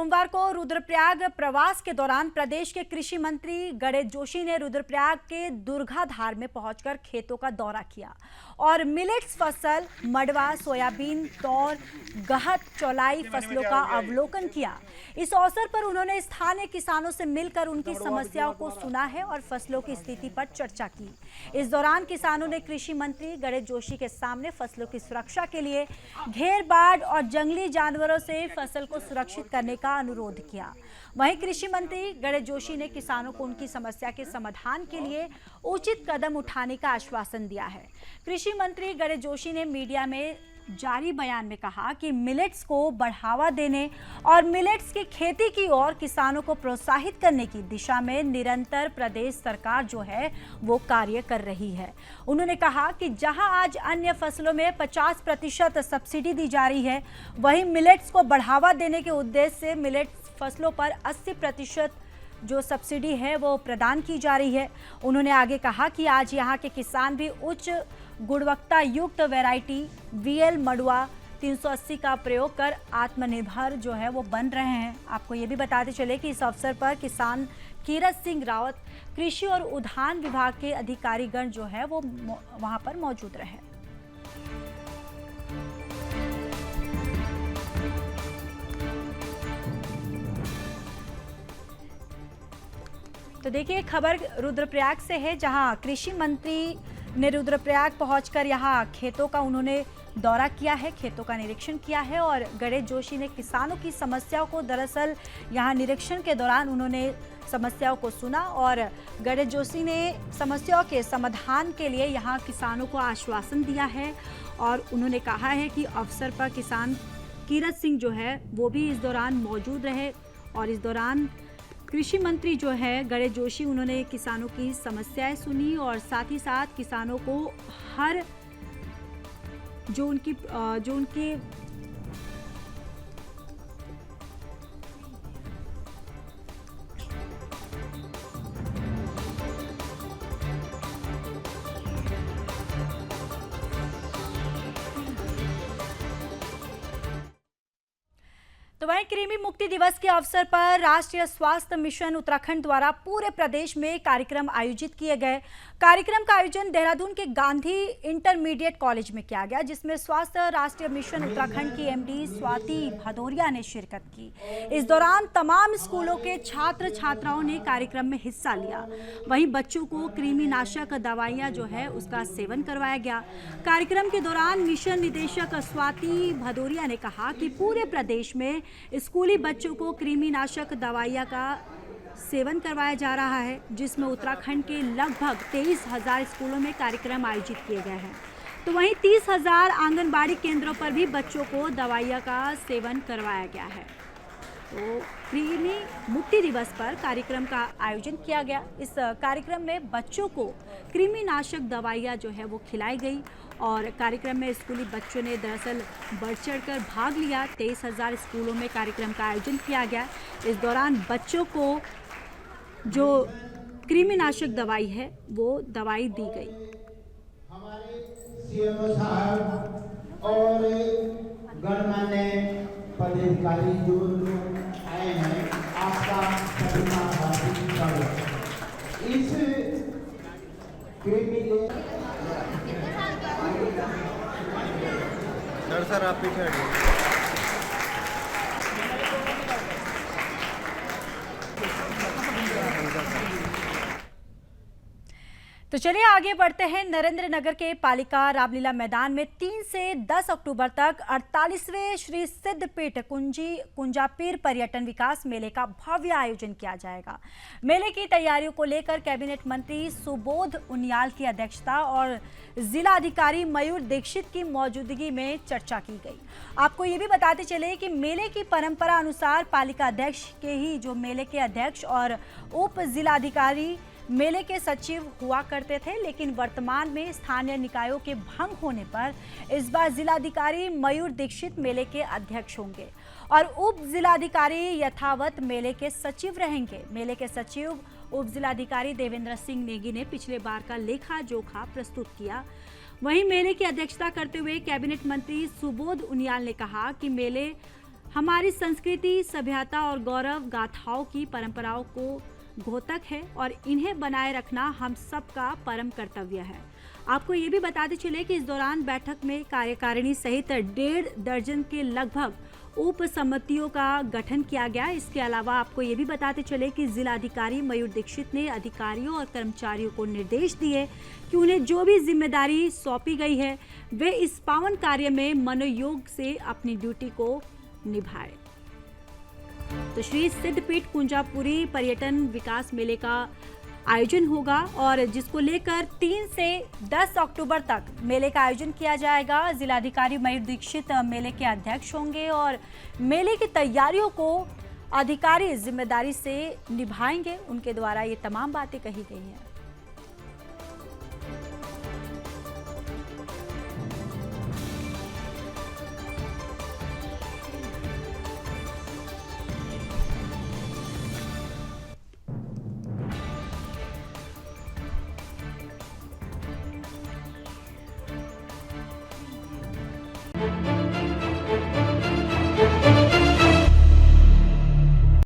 सोमवार को रुद्रप्रयाग प्रवास के दौरान प्रदेश के कृषि मंत्री गणेश जोशी ने रुद्रप्रयाग के दुर्गाधार में पहुंचकर खेतों का दौरा किया और मिलेट्स फसल, मडवा, सोयाबीन, तौर, गहत, चौलाई फसलों का अवलोकन किया। इस अवसर पर उन्होंने स्थानीय किसानों से मिलकर उनकी समस्याओं को सुना है और फसलों की स्थिति पर चर्चा की। इस दौरान किसानों ने कृषि मंत्री गणेश जोशी के सामने फसलों की सुरक्षा के लिए घेर, बाढ़ और जंगली जानवरों से फसल को सुरक्षित करने का अनुरोध किया। वहीं कृषि मंत्री गणेश जोशी ने किसानों को उनकी समस्या के समाधान के लिए उचित कदम उठाने का आश्वासन दिया है। कृषि मंत्री गणेश जोशी ने मीडिया में जारी बयान में कहा कि मिलेट्स को बढ़ावा देने और मिलेट्स की खेती की ओर किसानों को प्रोत्साहित करने की दिशा में निरंतर प्रदेश सरकार जो है वो कार्य कर रही है। उन्होंने कहा कि जहां आज अन्य फसलों में 50% सब्सिडी दी जा रही है, वहीं मिलेट्स को बढ़ावा देने के उद्देश्य से मिलेट्स फसलों पर 80% जो सब्सिडी है वो प्रदान की जा रही है। उन्होंने आगे कहा कि आज यहाँ के किसान भी उच्च गुणवत्ता युक्त वैरायटी VL मडुआ 380 का प्रयोग कर आत्मनिर्भर जो है वो बन रहे हैं। आपको ये भी बताते चले कि इस अवसर पर किसान कीरत सिंह रावत, कृषि और उद्यान विभाग के अधिकारीगण जो है वो वहाँ पर मौजूद रहे। तो देखिए, खबर रुद्रप्रयाग से है, जहां कृषि मंत्री ने रुद्रप्रयाग पहुंचकर यहां खेतों का उन्होंने दौरा किया है, खेतों का निरीक्षण किया है और गणेश जोशी ने किसानों की समस्याओं को, दरअसल यहां निरीक्षण के दौरान उन्होंने समस्याओं को सुना और गणेश जोशी ने समस्याओं के समाधान के लिए यहां किसानों को आश्वासन दिया है और उन्होंने कहा है कि अवसर पर किसान कीरत सिंह जो है वो भी इस दौरान मौजूद रहे और इस दौरान कृषि मंत्री जो है गणेश जोशी उन्होंने किसानों की समस्याएं सुनी और साथ ही साथ किसानों को हर जो उनकी तो वहीं कृमि मुक्ति दिवस के अवसर पर राष्ट्रीय स्वास्थ्य मिशन उत्तराखंड द्वारा पूरे प्रदेश में कार्यक्रम आयोजित किए गए। कार्यक्रम का आयोजन देहरादून के गांधी इंटरमीडिएट कॉलेज में किया गया, जिसमें स्वास्थ्य राष्ट्रीय मिशन उत्तराखंड की MD स्वाति भदौरिया ने शिरकत की। इस दौरान तमाम स्कूलों के छात्र छात्राओं ने कार्यक्रम में हिस्सा लिया। वहीं बच्चों को कृमिनाशक दवाइयां जो है उसका सेवन करवाया गया। कार्यक्रम के दौरान मिशन निदेशक स्वाति भदौरिया ने कहा कि पूरे प्रदेश में स्कूली बच्चों को कृमिनाशक दवाइयां का सेवन करवाया जा रहा है, जिसमें उत्तराखंड के लगभग 23,000 स्कूलों में कार्यक्रम आयोजित किए गए हैं। तो वहीं 30,000 आंगनबाड़ी केंद्रों पर भी बच्चों को दवाइयां का सेवन करवाया गया है। तो कृमि मुक्ति दिवस पर कार्यक्रम का आयोजन किया गया। इस कार्यक्रम में बच्चों को कृमिनाशक दवाइयां जो है वो खिलाई गई और कार्यक्रम में स्कूली बच्चों ने दरअसल बढ़ चढ़कर भाग लिया। 23,000 स्कूलों में कार्यक्रम का आयोजन किया गया। इस दौरान बच्चों को जो कृमिनाशक दवाई है वो दवाई दी गई। हमारे CMO साहब और गणमान्य पदाधिकारी जो आए हैं, आपका हार्दिक स्वागत। इस सर आप पीछे हटिए। तो चलिए आगे बढ़ते हैं। नरेंद्र नगर के पालिका रामलीला मैदान में 3 से 10 अक्टूबर तक 48वें श्री सिद्धपीठ कुंजापीर पर्यटन विकास मेले का भव्य आयोजन किया जाएगा। मेले की तैयारियों को लेकर कैबिनेट मंत्री सुबोध उनियाल की अध्यक्षता और जिला अधिकारी मयूर दीक्षित की मौजूदगी में चर्चा की गई। आपको ये भी बताते चले कि मेले की परंपरा अनुसार पालिका अध्यक्ष के ही जो मेले के अध्यक्ष और उप जिलाधिकारी मेले के सचिव हुआ करते थे, लेकिन वर्तमान में स्थानीय निकायों के भंग होने पर इस बार जिलाधिकारी मयूर दीक्षित मेले के अध्यक्ष होंगे और उप जिलाधिकारी यथावत मेले के सचिव रहेंगे। मेले के सचिव उप जिलाधिकारी देवेंद्र सिंह नेगी ने पिछले बार का लेखा जोखा प्रस्तुत किया। वहीं मेले की अध्यक्षता करते हुए कैबिनेट मंत्री सुबोध उनियाल ने कहा कि मेले हमारी संस्कृति, सभ्यता और गौरव गाथाओं की परंपराओं को घोतक है और इन्हें बनाए रखना हम सबका परम कर्तव्य है। आपको ये भी बताते चले कि इस दौरान बैठक में कार्यकारिणी सहित 1.5 दर्जन के लगभग उप समितियों का गठन किया गया। इसके अलावा आपको ये भी बताते चले कि जिलाधिकारी मयूर दीक्षित ने अधिकारियों और कर्मचारियों को निर्देश दिए कि उन्हें जो भी जिम्मेदारी सौंपी गई है वे इस पावन कार्य में मनोयोग से अपनी ड्यूटी को निभाए। तो श्री सिद्धपीठ कुंजापुरी पर्यटन विकास मेले का आयोजन होगा और जिसको लेकर 3 से 10 अक्टूबर तक मेले का आयोजन किया जाएगा। जिलाधिकारी मयूर दीक्षित मेले के अध्यक्ष होंगे और मेले की तैयारियों को अधिकारी जिम्मेदारी से निभाएंगे। उनके द्वारा ये तमाम बातें कही गई हैं।